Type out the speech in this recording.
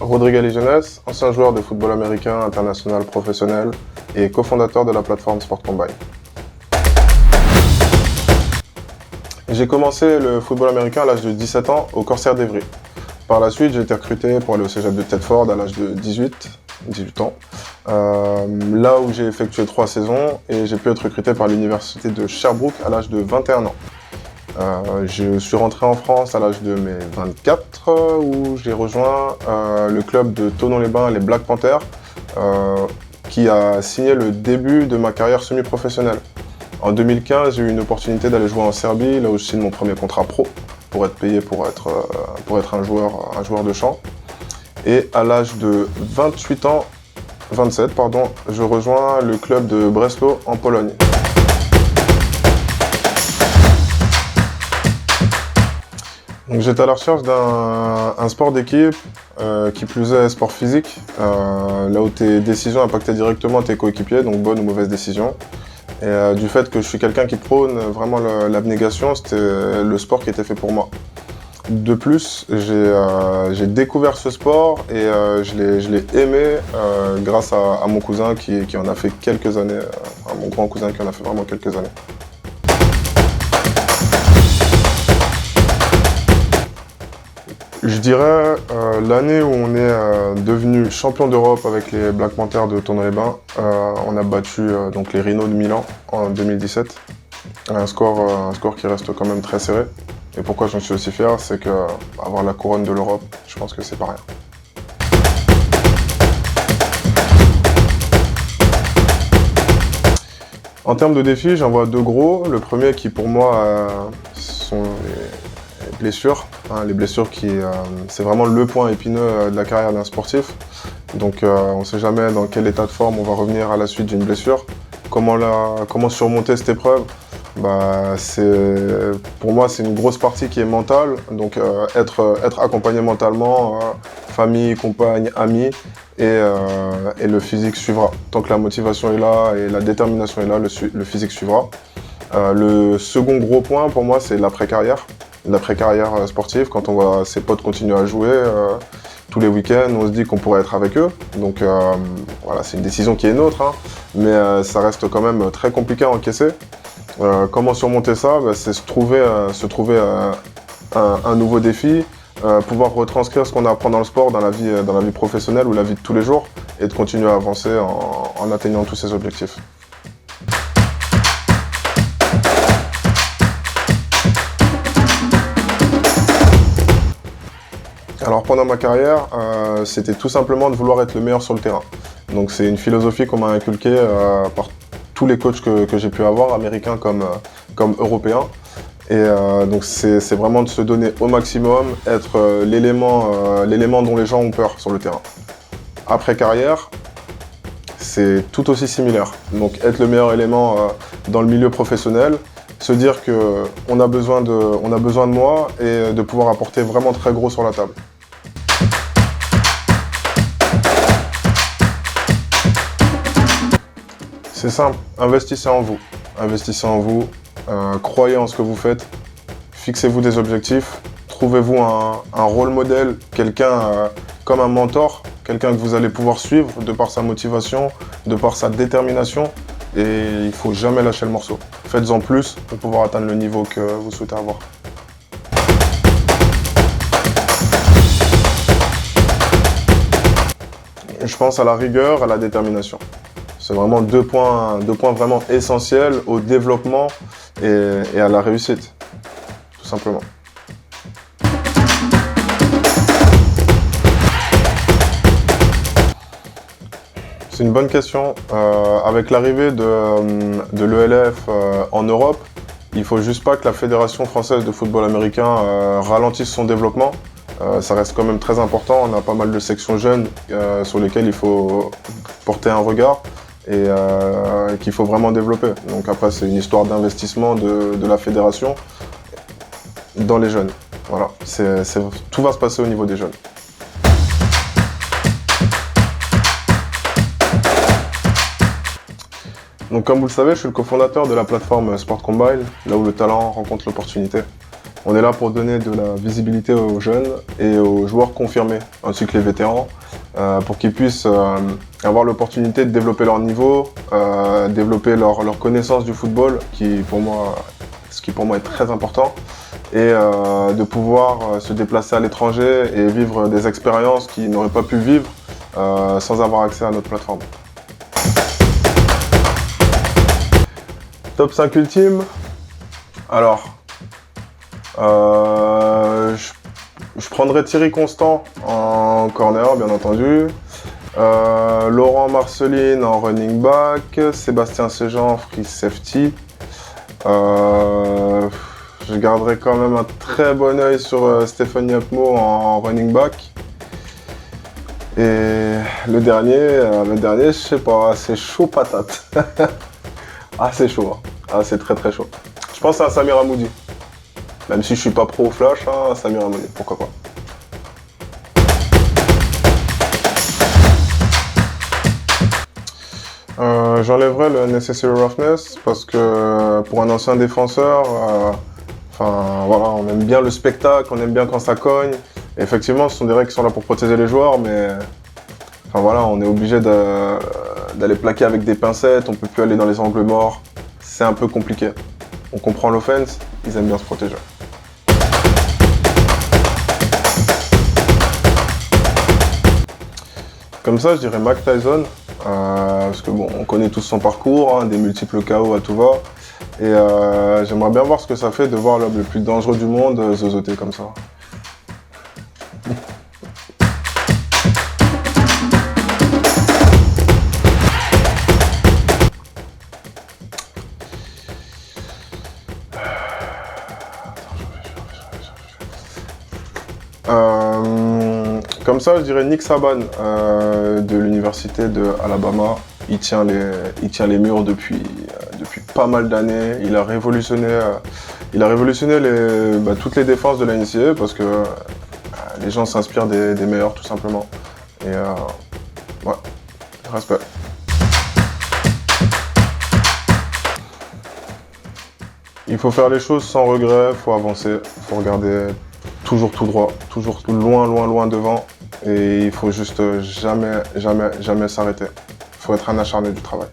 Rodrigue Jeunesse, ancien joueur de football américain, international professionnel et cofondateur de la plateforme Sport Combine. J'ai commencé le football américain à l'âge de 17 ans au Corsair d'Evry. Par la suite, j'ai été recruté pour aller au cégep de Thetford à l'âge de 18 ans, là où j'ai effectué 3 saisons et j'ai pu être recruté par l'université de Sherbrooke à l'âge de 21 ans. Je suis rentré en France à l'âge de mes 24 où j'ai rejoint le club de Thonon-les-Bains, les Black Panthers, qui a signé le début de ma carrière semi-professionnelle. En 2015, j'ai eu une opportunité d'aller jouer en Serbie, là où je signe mon premier contrat pro, pour être payé pour être un joueur de champ. Et à l'âge de 27, je rejoins le club de Breslau en Pologne. Donc j'étais à la recherche d'un sport d'équipe, qui plus est sport physique, là où tes décisions impactaient directement tes coéquipiers, donc bonne ou mauvaise décision. Et du fait que je suis quelqu'un qui prône vraiment l'abnégation, c'était le sport qui était fait pour moi. De plus, j'ai découvert ce sport et je l'ai aimé grâce à mon cousin qui en a fait quelques années, à mon grand cousin qui en a fait vraiment quelques années. Je dirais l'année où on est devenu champion d'Europe avec les Black Panthers de Thonon-les-Bains. On a battu donc les Rhinos de Milan en 2017. Un score qui reste quand même très serré. Et pourquoi j'en suis aussi fier, c'est que avoir la couronne de l'Europe, je pense que c'est pas rien. En termes de défis, j'en vois deux gros. Le premier qui pour moi sont les blessures. Les blessures c'est vraiment le point épineux de la carrière d'un sportif. Donc on ne sait jamais dans quel état de forme on va revenir à la suite d'une blessure. Comment surmonter cette épreuve? Pour moi, c'est une grosse partie qui est mentale. Donc être accompagné mentalement, famille, compagne, amis, et le physique suivra. Tant que la motivation est là et la détermination est là, le physique suivra. Le second gros point pour moi, c'est l'après-carrière. L'après-carrière sportive, quand on voit ses potes continuer à jouer tous les week-ends, on se dit qu'on pourrait être avec eux. Donc voilà, c'est une décision qui est nôtre, hein, mais ça reste quand même très compliqué à encaisser. Comment surmonter ça? C'est se trouver un nouveau défi, pouvoir retranscrire ce qu'on apprend dans le sport, dans la vie professionnelle ou la vie de tous les jours, et de continuer à avancer en atteignant tous ces objectifs. Alors pendant ma carrière, c'était tout simplement de vouloir être le meilleur sur le terrain. Donc c'est une philosophie qu'on m'a inculquée par tous les coachs que j'ai pu avoir, américains comme européens. Et donc c'est vraiment de se donner au maximum, être l'élément dont les gens ont peur sur le terrain. Après carrière, c'est tout aussi similaire. Donc être le meilleur élément dans le milieu professionnel, se dire qu'on a besoin de moi et de pouvoir apporter vraiment très gros sur la table. C'est simple, investissez en vous. Investissez en vous, croyez en ce que vous faites, fixez-vous des objectifs, trouvez-vous un rôle modèle, quelqu'un comme un mentor, quelqu'un que vous allez pouvoir suivre de par sa motivation, de par sa détermination, et il ne faut jamais lâcher le morceau. Faites-en plus pour pouvoir atteindre le niveau que vous souhaitez avoir. Je pense à la rigueur, à la détermination. C'est vraiment deux points vraiment essentiels au développement et à la réussite, tout simplement. C'est une bonne question. Avec l'arrivée de l'ELF en Europe, il ne faut juste pas que la Fédération française de football américain ralentisse son développement. Ça reste quand même très important. On a pas mal de sections jeunes sur lesquelles il faut porter un regard et qu'il faut vraiment développer. Donc après, c'est une histoire d'investissement de la fédération dans les jeunes. Voilà, tout va se passer au niveau des jeunes. Donc comme vous le savez, je suis le cofondateur de la plateforme Sport Combine, là où le talent rencontre l'opportunité. On est là pour donner de la visibilité aux jeunes et aux joueurs confirmés, ainsi que les vétérans, pour qu'ils puissent avoir l'opportunité de développer leur niveau, développer leur connaissance du football, ce qui pour moi est très important, et de pouvoir se déplacer à l'étranger et vivre des expériences qu'ils n'auraient pas pu vivre sans avoir accès à notre plateforme. Top 5 ultime. Alors, je prendrais Thierry Constant en corner, bien entendu. Laurent Marceline en running back. Sébastien Sejean en free safety. Je garderai quand même un très bon œil sur Stéphane Yapmo en running back. Et le dernier, je sais pas, c'est chaud patate. Ah, c'est chaud, hein. Ah, c'est très très chaud. Je pense à Samir Hamoudi. Même si je suis pas pro au flash, hein, Samir Hamoudi, pourquoi pas. J'enlèverais le Necessary Roughness parce que pour un ancien défenseur, voilà, on aime bien le spectacle, on aime bien quand ça cogne. Et effectivement, ce sont des règles qui sont là pour protéger les joueurs, mais voilà, on est obligé d'aller plaquer avec des pincettes, on peut plus aller dans les angles morts. C'est un peu compliqué. On comprend l'offense, ils aiment bien se protéger. Comme ça, je dirais Mike Tyson, parce que bon, on connaît tous son parcours, hein, des multiples KO à tout va. Et j'aimerais bien voir ce que ça fait de voir l'homme le plus dangereux du monde zozoter comme ça. Comme ça, je dirais Nick Saban de l'université de Alabama. Il tient les murs depuis pas mal d'années. Il a révolutionné toutes les défenses de la NCAA parce que les gens s'inspirent des meilleurs tout simplement. Et ouais, respect. Il faut faire les choses sans regret, il faut avancer, il faut regarder toujours tout droit, toujours loin, loin, loin devant. Et il faut juste jamais s'arrêter. Il faut être un acharné du travail.